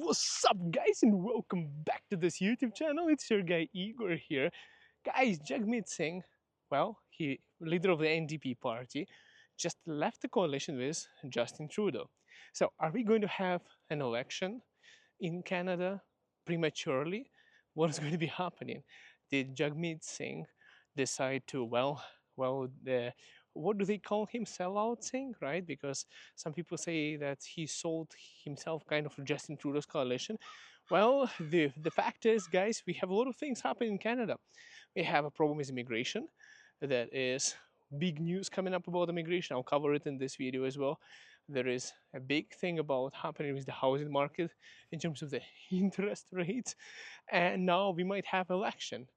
What's up, guys, and welcome back to this YouTube channel. It's your guy Igor here. Guys, Jagmeet Singh, well, he leader of the NDP party, just left the coalition with Justin Trudeau. So, are we going to have an election in Canada prematurely? What is going to be happening? Did Jagmeet Singh decide to, the what do they call him, sellout Singh, right? Because some people say that he sold himself kind of for Justin Trudeau's coalition. Well, the fact is, guys, we have a lot of things happening in Canada. We have a problem with immigration. That is big news coming up about immigration. I'll cover it in this video as well. There is a big thing about happening with the housing market in terms of the interest rates, and now we might have election,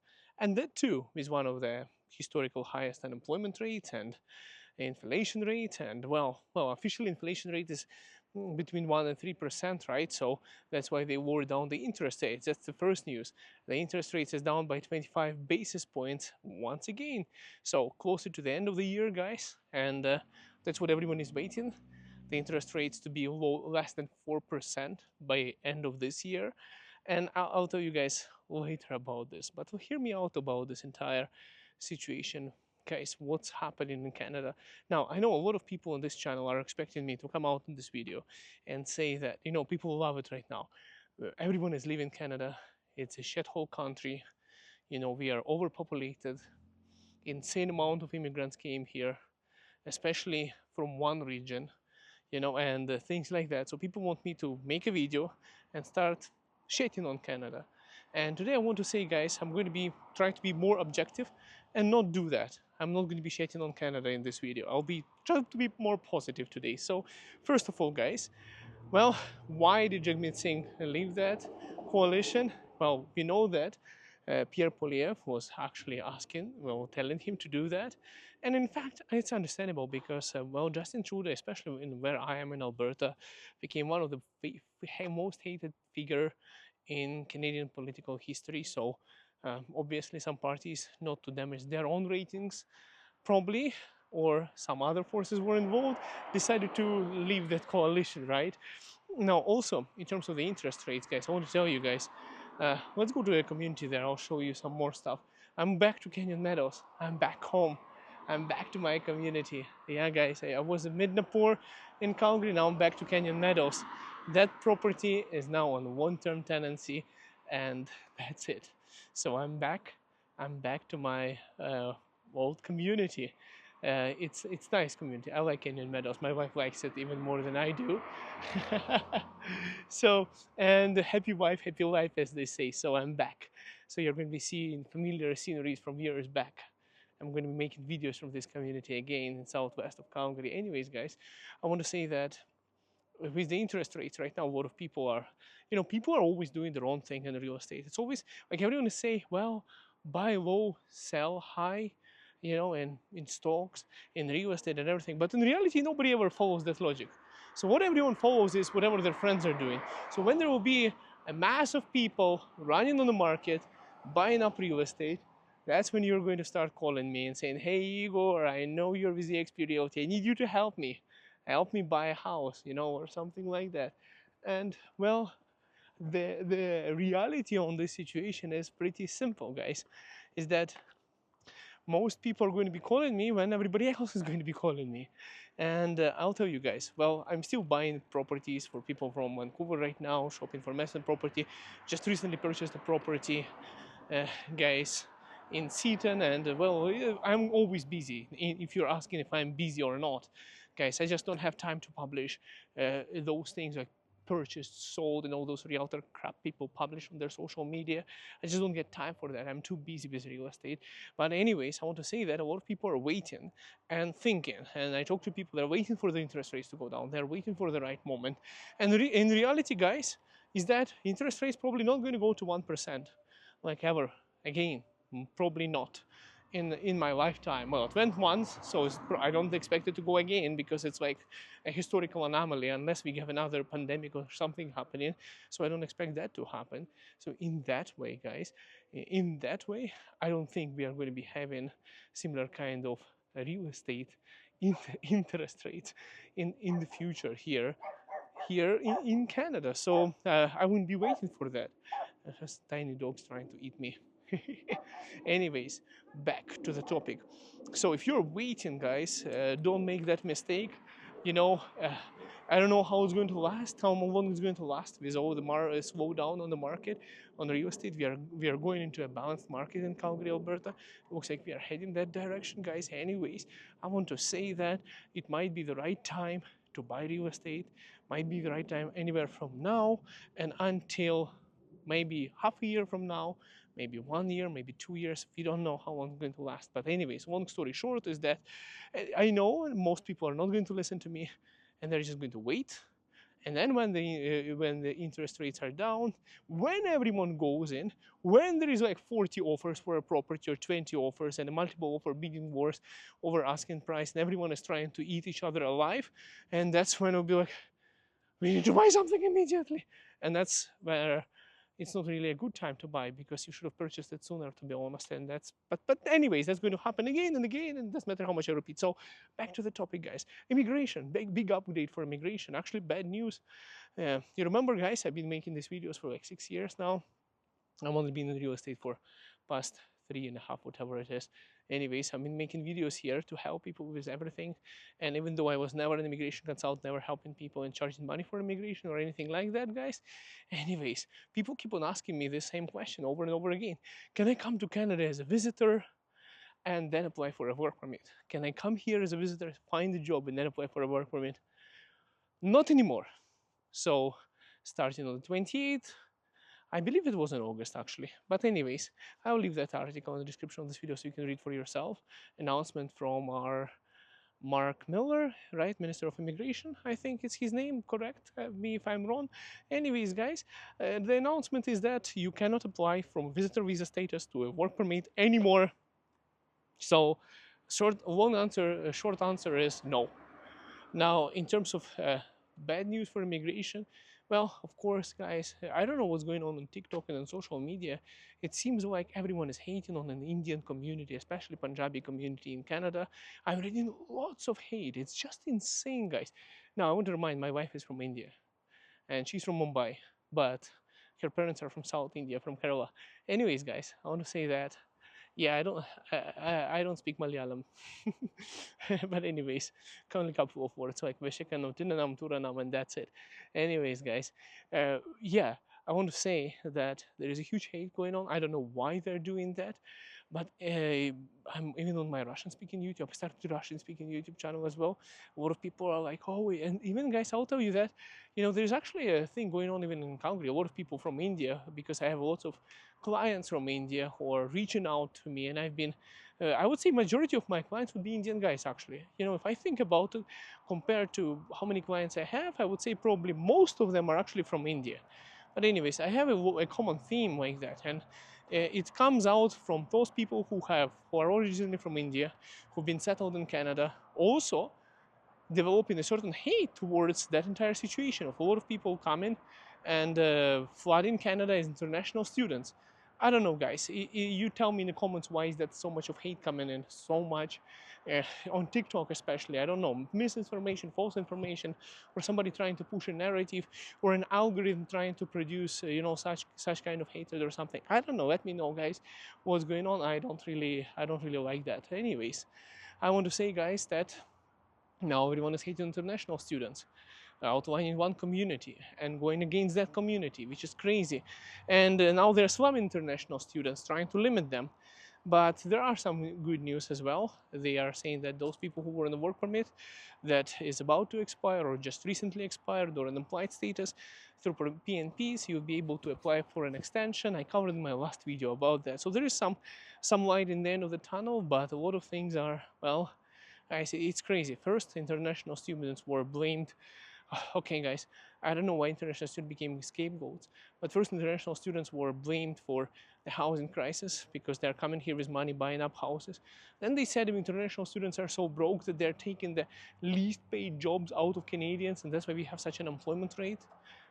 and that too is one of the historical highest unemployment rates and inflation rate. And official inflation rate is between 1 and 3%, right? So that's why they lowered down the interest rates. That's the first news. The interest rates is down by 25 basis points once again. So closer to the end of the year, guys, and that's what everyone is waiting. The interest rates to be less than 4% by end of this year. And I'll tell you guys later about this, but hear me out about this entire situation, guys. What's happening in Canada now? I know a lot of people on this channel are expecting me to come out in this video and say that, people love it right now. Everyone is leaving Canada. It's a shithole country. We are overpopulated. Insane amount of immigrants came here, especially from one region, and things like that. So people want me to make a video and start shitting on Canada. And today I want to say, guys, I'm going to be trying to be more objective and not do that. I'm not going to be shitting on Canada in this video. I'll be trying to be more positive today. So first of all, guys, well, why did Jagmeet Singh leave that coalition? Well, we know that Pierre Poilievre was actually telling him to do that. And in fact, it's understandable because, Justin Trudeau, especially in where I am in Alberta, became one of the most hated figure in Canadian political history. So obviously some parties, not to damage their own ratings, probably, or some other forces were involved, decided to leave that coalition, right? Now, also, in terms of the interest rates, guys, I want to tell you guys, let's go to a community there. I'll show you some more stuff. I'm back to Canyon Meadows. I'm back home. I'm back to my community. Yeah, guys, I was in Midnapore in Calgary. Now I'm back to Canyon Meadows. That property is now on long-term tenancy, and that's it. So I'm back. I'm back to my old community. It's nice community. I like Canyon Meadows. My wife likes it even more than I do. So, and happy wife, happy life, as they say. So I'm back. So you're going to be seeing familiar sceneries from years back. I'm going to be making videos from this community again in southwest of Calgary. Anyways, guys, I want to say that with the interest rates right now, a lot of people are, people are always doing their own thing in real estate. It's always like everyone is saying, well, buy low, sell high, and in stocks, in real estate and everything. But in reality, nobody ever follows that logic. So what everyone follows is whatever their friends are doing. So when there will be a mass of people running on the market, buying up real estate, that's when you're going to start calling me and saying, hey, Igor, I know you're with the XP Realty. I need you to help me. Help me buy a house, or something like that. And, well, the reality on this situation is pretty simple, guys, is that most people are going to be calling me when everybody else is going to be calling me. And I'll tell you guys, well, I'm still buying properties for people from Vancouver right now, shopping for investment property. Just recently purchased a property, guys, in Seaton. And I'm always busy. If you're asking if I'm busy or not, guys, I just don't have time to publish those things like purchased, sold, and all those realtor crap people publish on their social media. I just don't get time for that. I'm too busy with real estate. But anyways, I want to say that a lot of people are waiting and thinking. And I talk to people that are waiting for the interest rates to go down. They're waiting for the right moment. And in reality, guys, is that interest rates probably not going to go to 1% like ever again. Probably not in my lifetime. Well, it went once, so I don't expect it to go again because it's like a historical anomaly unless we have another pandemic or something happening. So I don't expect that to happen. So in that way, guys, in that way, I don't think we are going to be having similar kind of real estate interest rates in the future here here in Canada. So I wouldn't be waiting for that. Just tiny dogs trying to eat me. Anyways, back to the topic. So if you're waiting, guys, don't make that mistake. You know, I don't know how it's going to last, how long it's going to last with all the slowdown on the market on real estate. We are going into a balanced market in Calgary, Alberta. Looks like we are heading that direction, guys. Anyways, I want to say that it might be the right time to buy real estate. Might be the right time anywhere from now and until maybe half a year from now, maybe 1 year, maybe 2 years. We don't know how long it's going to last. But anyways, long story short is that I know most people are not going to listen to me, and they're just going to wait. And then when the interest rates are down, when everyone goes in, when there is like 40 offers for a property or 20 offers and a multiple offer bidding wars over asking price, and everyone is trying to eat each other alive, and that's when it'll be like, we need to buy something immediately. And that's where it's not really a good time to buy, because you should have purchased it sooner, to be honest. And that's but anyways, that's going to happen again and again, and it doesn't matter how much I repeat. So back to the topic, guys. Immigration, big update for immigration. Actually, bad news. You remember, guys, I've been making these videos for like 6 years now. I've only been in real estate for past 3.5, whatever it is. Anyways, I've been making videos here to help people with everything. And even though I was never an immigration consultant, never helping people and charging money for immigration or anything like that, guys. Anyways, people keep on asking me the same question over and over again. Can I come to Canada as a visitor and then apply for a work permit? Can I come here as a visitor, find a job, and then apply for a work permit? Not anymore. So starting on the 28th, I believe it was in August actually. But anyways, I'll leave that article in the description of this video so you can read for yourself. Announcement from our Mark Miller, right? Minister of Immigration, I think it's his name, correct? Me if I'm wrong. Anyways, guys, the announcement is that you cannot apply from visitor visa status to a work permit anymore. So, short answer is no. Now, in terms of bad news for immigration, well, of course, guys, I don't know what's going on TikTok and on social media. It seems like everyone is hating on an Indian community, especially Punjabi community in Canada. I'm reading lots of hate. It's just insane, guys. Now, I want to remind, my wife is from India, and she's from Mumbai, but her parents are from South India, from Kerala. Anyways, guys, I want to say that yeah, I don't speak Malayalam. But anyways, only a couple of words like Veshikanam, Tinanam, Turanam, and that's it. Anyways, guys, yeah, I want to say that there is a huge hate going on. I don't know why they're doing that, but I'm even on my Russian-speaking YouTube. I started a Russian-speaking YouTube channel as well. A lot of people are like, oh, and even guys, I'll tell you that, there's actually a thing going on even in Calgary. A lot of people from India, because I have lots of clients from India who are reaching out to me, and I've been, I would say majority of my clients would be Indian guys actually. If I think about it, compared to how many clients I have, I would say probably most of them are actually from India. But anyways, I have a common theme like that, and it comes out from those people who are originally from India, who've been settled in Canada, also developing a certain hate towards that entire situation of a lot of people coming and flooding Canada as international students. I don't know, guys. You tell me in the comments, why is that so much of hate coming in, so much on TikTok especially? I don't know, misinformation, false information, or somebody trying to push a narrative, or an algorithm trying to produce such kind of hatred or something. I don't know. Let me know, guys, what's going on. I don't really like that. Anyways, I want to say, guys, that now everyone is hating international students, outlining one community and going against that community, which is crazy. And now there's some international students trying to limit them. But there are some good news as well. They are saying that those people who were on the work permit that is about to expire or just recently expired, or an implied status through PNPs, you'll be able to apply for an extension. I covered in my last video about that. So there is some light in the end of the tunnel, but a lot of things are, well, I see, it's crazy. First, international students were blamed. Okay, guys, I don't know why international students became scapegoats, but first, international students were blamed for the housing crisis because they're coming here with money, buying up houses. Then they said international students are so broke that they're taking the least paid jobs out of Canadians, and that's why we have such an unemployment rate.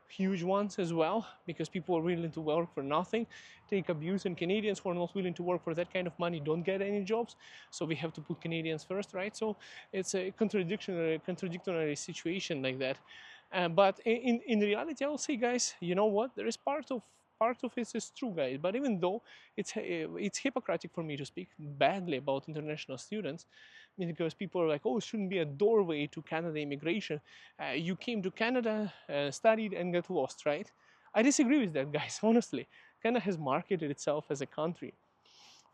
Huge ones as well, because people are willing to work for nothing, take abuse, and Canadians who are not willing to work for that kind of money don't get any jobs. So we have to put Canadians first, right? So it's a contradictory situation like that. But in reality, I'll say, guys, you know what? There is part of it is true, guys. But even though it's hypocritic for me to speak badly about international students, because people are like, oh, it shouldn't be a doorway to Canada immigration. You came to Canada, studied, and got lost, right? I disagree with that, guys. Honestly, Canada has marketed itself as a country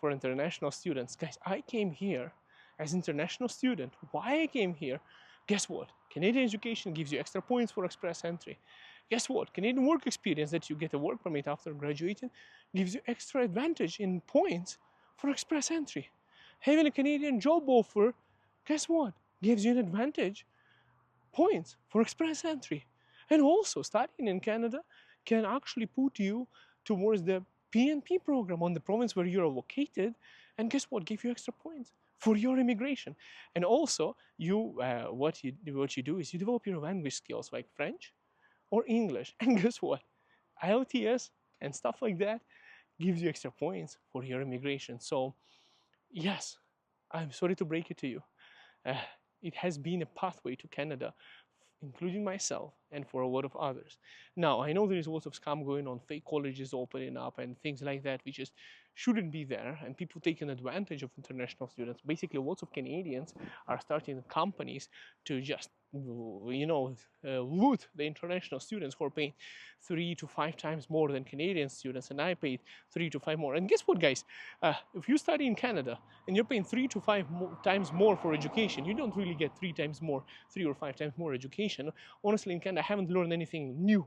for international students. Guys, I came here as international student. Why I came here? Guess what? Canadian education gives you extra points for express entry. Guess what? Canadian work experience that you get a work permit after graduating gives you extra advantage in points for express entry. Having a Canadian job offer, guess what? Gives you an advantage points for express entry. And also, studying in Canada can actually put you towards the PNP program on the province where you're located. And guess what? Give you extra points for your immigration. And also, what you do is you develop your language skills like French or English. And guess what? IELTS and stuff like that gives you extra points for your immigration. So, yes, I'm sorry to break it to you. Uh, it has been a pathway to Canada, including myself and for a lot of others. Now, I know there is a lot of scam going on, fake colleges opening up and things like that, which just shouldn't be there, and people taking advantage of international students. Basically, lots of Canadians are starting companies to just, loot the international students who are paying 3 to 5 times more than Canadian students, and I paid 3 to 5 more. And guess what, guys? If you study in Canada and you're paying 3 to 5 times more for education, you don't really get 3 or 5 times more education. Honestly, in Canada, I haven't learned anything new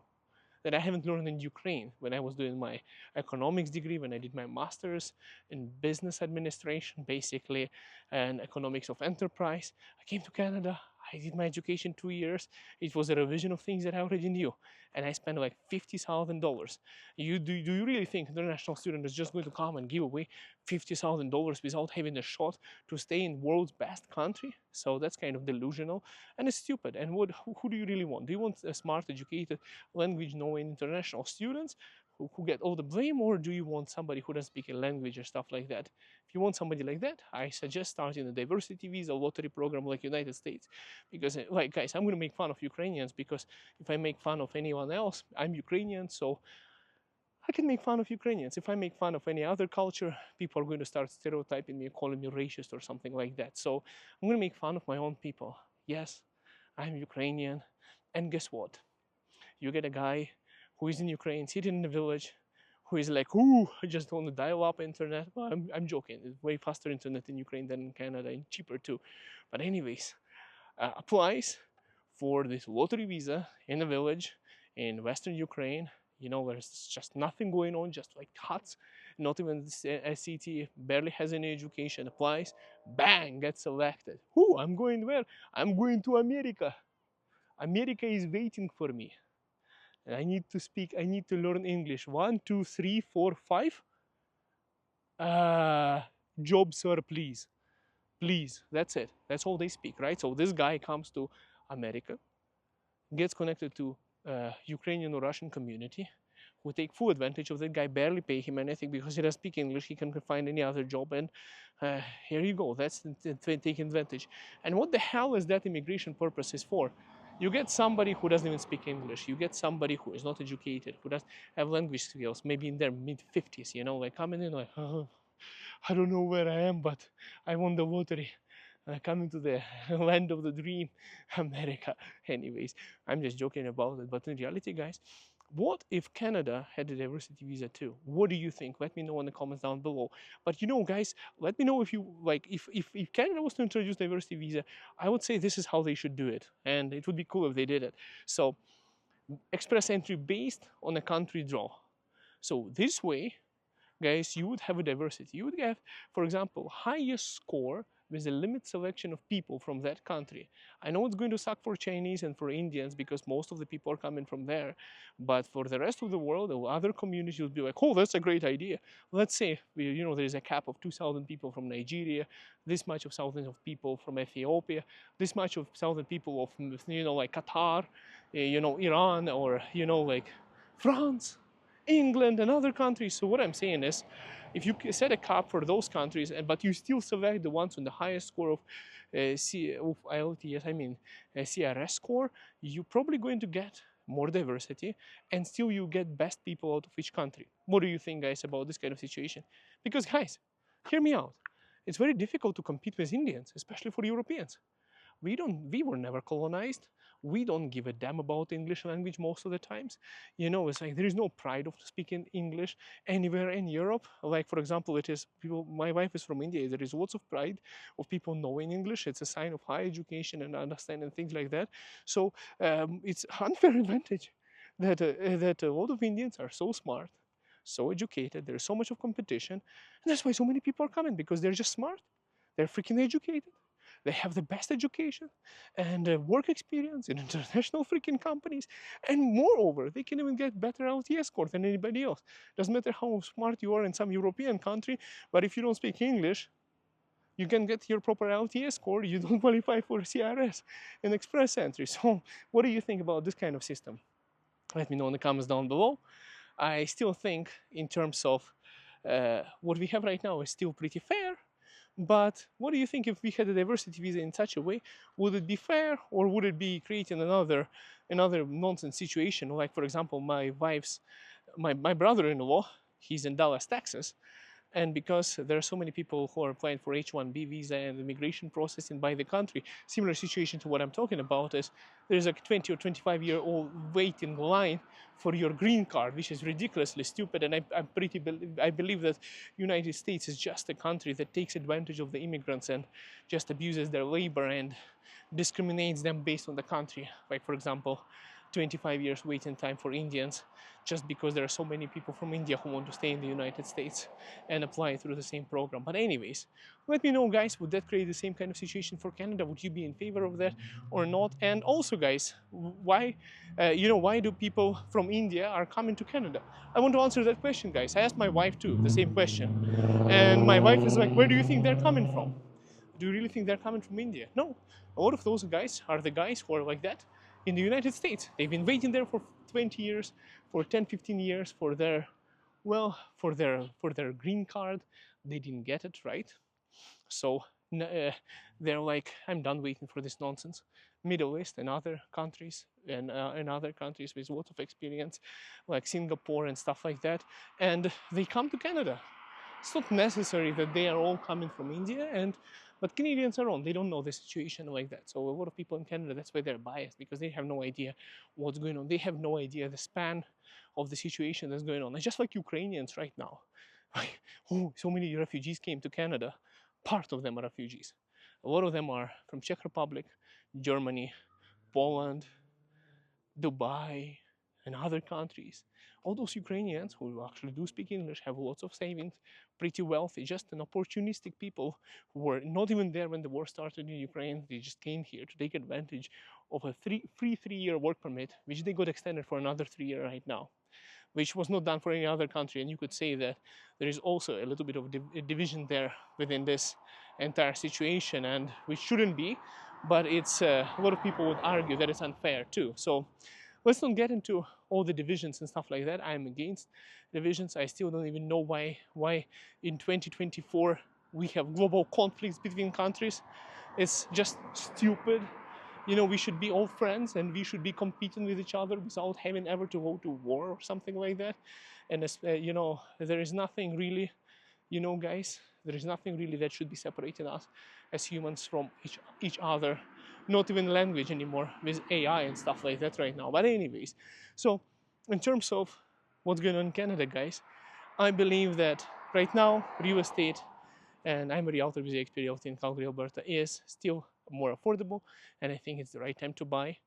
that I haven't learned in Ukraine when I was doing my economics degree, when I did my master's in business administration, basically, and economics of enterprise. I came to Canada. I did my education 2 years. It was a revision of things that I already knew, and I spent like $50,000. Do you really think an international student is just going to come and give away $50,000 without having a shot to stay in world's best country? So that's kind of delusional, and it's stupid. And who do you really want? Do you want a smart, educated, language knowing international students who get all the blame, or do you want somebody who doesn't speak a language or stuff like that? If you want somebody like that, I suggest starting a diversity visa lottery program like United States, because like, guys, I'm going to make fun of Ukrainians, because if I make fun of anyone else, I'm Ukrainian, so I can make fun of Ukrainians. If I make fun of any other culture, people are going to start stereotyping me, calling me racist or something like that. So I'm going to make fun of my own people. Yes, I'm Ukrainian, and guess what? You get a guy who is in Ukraine, sitting in the village, who is like, ooh, I just want to dial up internet. Well, I'm joking. It's way faster internet in Ukraine than in Canada, and cheaper too. But anyways, applies for this lottery visa in a village in Western Ukraine. There's just nothing going on, just like huts, not even a city, barely has any education, applies, bang, gets selected. Who? I'm going where? I'm going to America. America is waiting for me. I need to speak, I need to learn English. 1, 2, 3, 4, 5. Uh, Job, sir, please. Please. That's it. That's all they speak, right? So this guy comes to America, gets connected to Ukrainian or Russian community, who take full advantage of that guy, barely pay him anything because he doesn't speak English. He can find any other job, and here you go. That's taking advantage. And what the hell is that immigration purposes for? You get somebody who doesn't even speak English. You get somebody who is not educated, who doesn't have language skills, maybe in their mid 50s, like coming in like, I don't know where I am, but I won the lottery. Coming to the land of the dream, America. Anyways, I'm just joking about it. But in reality, guys, what if Canada had a diversity visa too? What do you think? Let me know in the comments down below. But guys, let me know if you like, if Canada was to introduce diversity visa, I would say this is how they should do it, and it would be cool if they did it. So express entry based on a country draw. So this way, guys, you would have a diversity. You would have, for example, highest score with a limited selection of people from that country. I know it's going to suck for Chinese and for Indians because most of the people are coming from there, but for the rest of the world, or other communities will be like, oh, that's a great idea. Let's say, there's a cap of 2,000 people from Nigeria, this much of thousands of people from Ethiopia, this much of 1,000 people of, like Qatar, Iran, or, like France. England and other countries. So what I'm saying is, if you set a cap for those countries, but you still select the ones with the highest score of of IELTS, I mean CRS score, you're probably going to get more diversity, and still you get best people out of each country. What do you think, guys, about this kind of situation? Because, guys, hear me out. It's very difficult to compete with Indians, especially for Europeans. We were never colonized. We don't give a damn about English language most of the times. It's like there is no pride of speaking English anywhere in Europe. Like, for example, it is people, my wife is from India. There is lots of pride of people knowing English. It's a sign of high education and understanding things like that. So it's unfair advantage that a lot of Indians are so smart, so educated. There's so much of competition, and that's why so many people are coming, because they're just smart. They're freaking educated. They have the best education and work experience in international freaking companies. And moreover, they can even get better LTS score than anybody else. Doesn't matter how smart you are in some European country, but if you don't speak English, you can get your proper LTS score. You don't qualify for CRS and Express Entry. So, what do you think about this kind of system? Let me know in the comments down below. I still think, in terms of what we have right now, is still pretty fair. But what do you think if we had a diversity visa in such a way? Would it be fair, or would it be creating another nonsense situation? Like, for example, my brother-in-law, he's in Dallas, Texas, and because there are so many people who are applying for H-1B visa and immigration processing by the country, similar situation to what I'm talking about is there's a 20 or 25-year-old waiting line for your green card, which is ridiculously stupid. And I believe that United States is just a country that takes advantage of the immigrants and just abuses their labor and discriminates them based on the country. Like, for example, 25 years waiting time for Indians, just because there are so many people from India who want to stay in the United States and apply through the same program. But anyways, let me know, guys, would that create the same kind of situation for Canada? Would you be in favor of that or not? And also, guys, why do people from India are coming to Canada? I want to answer that question, guys. I asked my wife too the same question, and my wife is like, where do you think they're coming from? Do you really think they're coming from India? No. A lot of those guys are the guys who are like that in the United States. They've been waiting there for 20 years, for 10, 15 years for their, for their green card. They didn't get it, right? So they're like, I'm done waiting for this nonsense. Middle East and other countries, and other countries with lots of experience, like Singapore and stuff like that, and they come to Canada. It's not necessary that they are all coming from India, but Canadians are on. They don't know the situation like that. So a lot of people in Canada, that's why they're biased, because they have no idea what's going on. They have no idea the span of the situation that's going on. It's just like Ukrainians right now. Oh, so many refugees came to Canada. Part of them are refugees. A lot of them are from Czech Republic, Germany, Poland, Dubai, and other countries. All those Ukrainians who actually do speak English have lots of savings, pretty wealthy, just an opportunistic people who were not even there when the war started in Ukraine. They just came here to take advantage of a free 3-year work permit, which they got extended for another 3 years right now, which was not done for any other country. And you could say that there is also a little bit of division there within this entire situation, and which shouldn't be, but it's a lot of people would argue that it's unfair too. So let's not get into all the divisions and stuff like that. I'm against divisions. I still don't even know why in 2024 we have global conflicts between countries. It's just stupid. We should be all friends, and we should be competing with each other without having ever to go to war or something like that. And there is nothing really, guys, there is nothing really that should be separating us as humans from each other. Not even language anymore with AI and stuff like that right now. But anyways, so in terms of what's going on in Canada, guys, I believe that right now real estate, and I'm a realtor with experience in Calgary, Alberta, is still more affordable, and I think it's the right time to buy.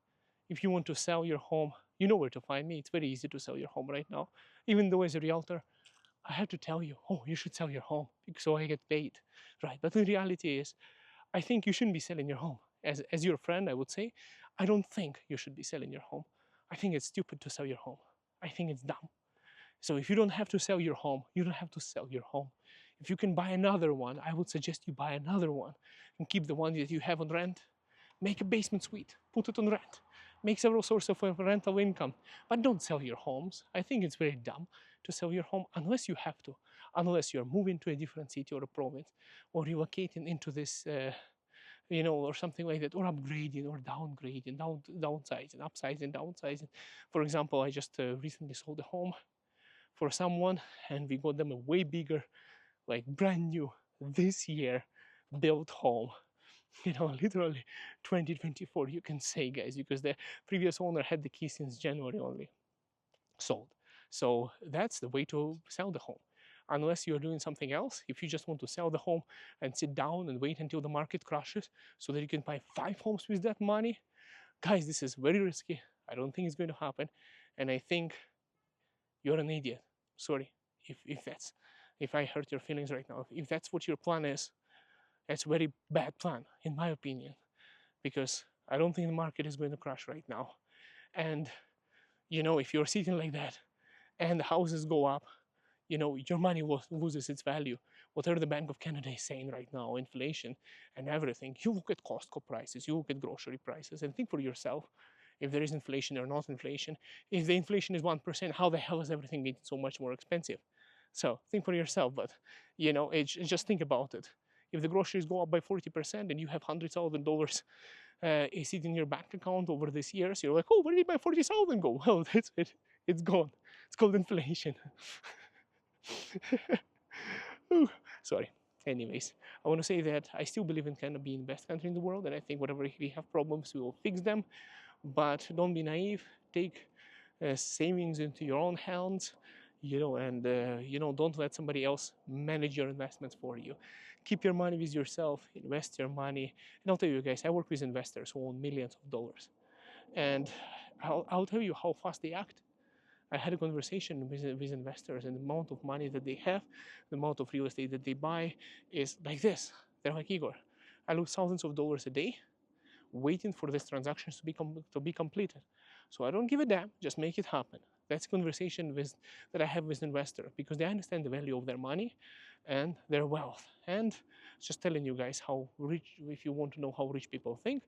If you want to sell your home, you know where to find me. It's very easy to sell your home right now. Even though as a realtor, I have to tell you, oh, you should sell your home so I get paid, right? But the reality is, I think you shouldn't be selling your home. As your friend, I would say, I don't think you should be selling your home. I think it's stupid to sell your home. I think it's dumb. So if you don't have to sell your home, you don't have to sell your home. If you can buy another one, I would suggest you buy another one and keep the one that you have on rent. Make a basement suite, put it on rent. make several sources of rental income, but don't sell your homes. I think it's very dumb to sell your home unless you have to, unless you're moving to a different city or a province, or relocating into this, or something like that, or upgrading or downgrading, downsizing, upsizing, downsizing. For example, I just recently sold a home for someone, and we got them a way bigger, like brand new this year built home. Literally 2024, you can say, guys, because the previous owner had the key since January only. Sold. So that's the way to sell the home. Unless you're doing something else, if you just want to sell the home and sit down and wait until the market crashes so that you can buy 5 homes with that money, guys, this is very risky. I don't think it's going to happen. And I think you're an idiot. Sorry if I hurt your feelings right now. If that's what your plan is, it's a very bad plan, in my opinion, because I don't think the market is going to crash right now. And if you're sitting like that and the houses go up, your money loses its value. Whatever the Bank of Canada is saying right now, inflation and everything, you look at Costco prices, you look at grocery prices, and think for yourself if there is inflation or not inflation. If the inflation is 1%, how the hell is everything getting so much more expensive? So think for yourself, but just think about it. If the groceries go up by 40% and you have $100,000 sitting in your bank account over these years, you're like, oh, where did my 40,000 go? Well, that's it. It's gone. It's called inflation. Ooh, sorry. Anyways, I want to say that I still believe in Canada being the best country in the world, and I think whatever we have problems, we will fix them. But don't be naive. Take savings into your own hands, and don't let somebody else manage your investments for you. Keep your money with yourself. Invest your money. And I'll tell you guys, I work with investors who own millions of dollars, and I'll tell you how fast they act. I had a conversation with investors, and the amount of money that they have, the amount of real estate that they buy is like this. They're like, Igor, I lose thousands of dollars a day waiting for these transactions to be completed. So I don't give a damn, just make it happen. That's a conversation that I have with investors because they understand the value of their money and their wealth. And just telling you guys how rich, if you want to know how rich people think,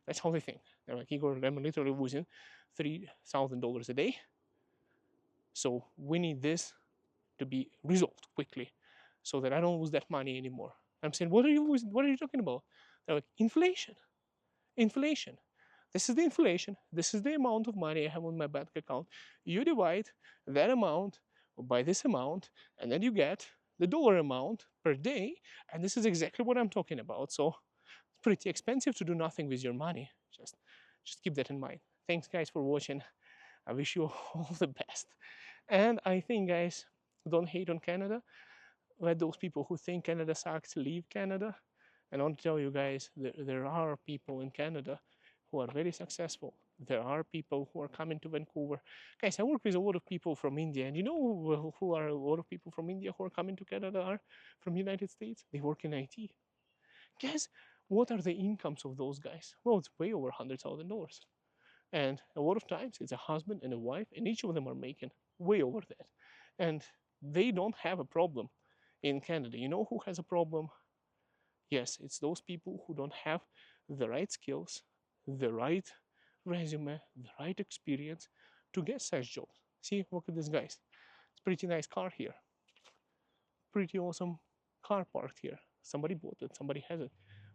that's how they think. They're like, Igor, I'm literally losing $3,000 a day. So we need this to be resolved quickly so that I don't lose that money anymore. I'm saying, what are you talking about? They're like, inflation. Inflation. This is the inflation. This is the amount of money I have on my bank account. You divide that amount by this amount, and then you get the dollar amount per day. And this is exactly what I'm talking about. So it's pretty expensive to do nothing with your money. Just keep that in mind. Thanks, guys, for watching. I wish you all the best. And I think, guys, don't hate on Canada. Let those people who think Canada sucks leave Canada. And I want to tell you guys, there are people in Canada who are very successful. There are people who are coming to Vancouver. Guys, I work with a lot of people from India. And you know who are a lot of people from India who are coming to Canada are from United States? They work in IT. Guess what are the incomes of those guys? Well, it's way over $100,000. And a lot of times it's a husband and a wife, and each of them are making way over that. And they don't have a problem in Canada. You know who has a problem? Yes, it's those people who don't have the right skills, the right resume, the right experience to get such jobs. See, look at this, guys. It's a pretty nice car here. Pretty awesome car parked here. Somebody bought it, somebody has it.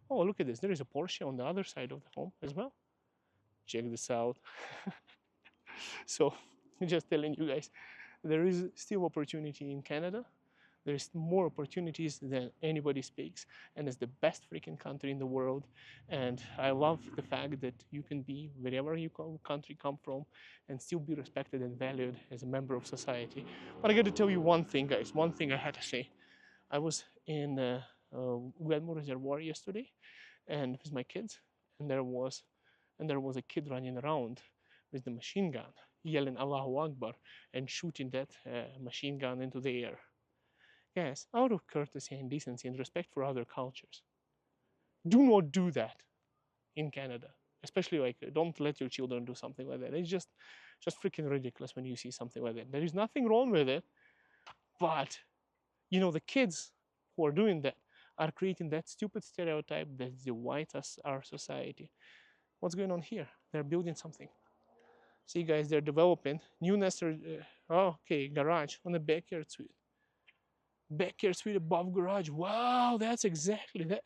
Oh, look at this. There is a Porsche on the other side of the home as well. Check this out. So, just telling you guys, there is still opportunity in Canada. There's more opportunities than anybody speaks, and it's the best freaking country in the world. And I love the fact that you can be wherever your country come from and still be respected and valued as a member of society. But I got to tell you one thing, guys. One thing I had to say. I was in Glenmore Reservoir yesterday, and with my kids, and there was a kid running around with the machine gun, yelling Allahu Akbar and shooting that machine gun into the air. Yes, out of courtesy and decency and respect for other cultures. Do not do that in Canada. Especially don't let your children do something like that. It's just freaking ridiculous when you see something like that. There is nothing wrong with it, but the kids who are doing that are creating that stupid stereotype that the whites are society. What's going on here? They're building something. See, guys, they're developing new nester. Oh, okay, garage on the backyard suite. Backyard suite above garage. Wow, that's exactly that.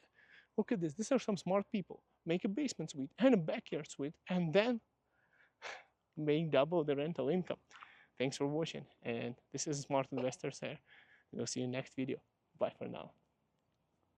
Look at this. These are some smart people. Make a basement suite and a backyard suite, and then make double the rental income. Thanks for watching. And this is Smart Investors here. We'll see you next video. Bye for now.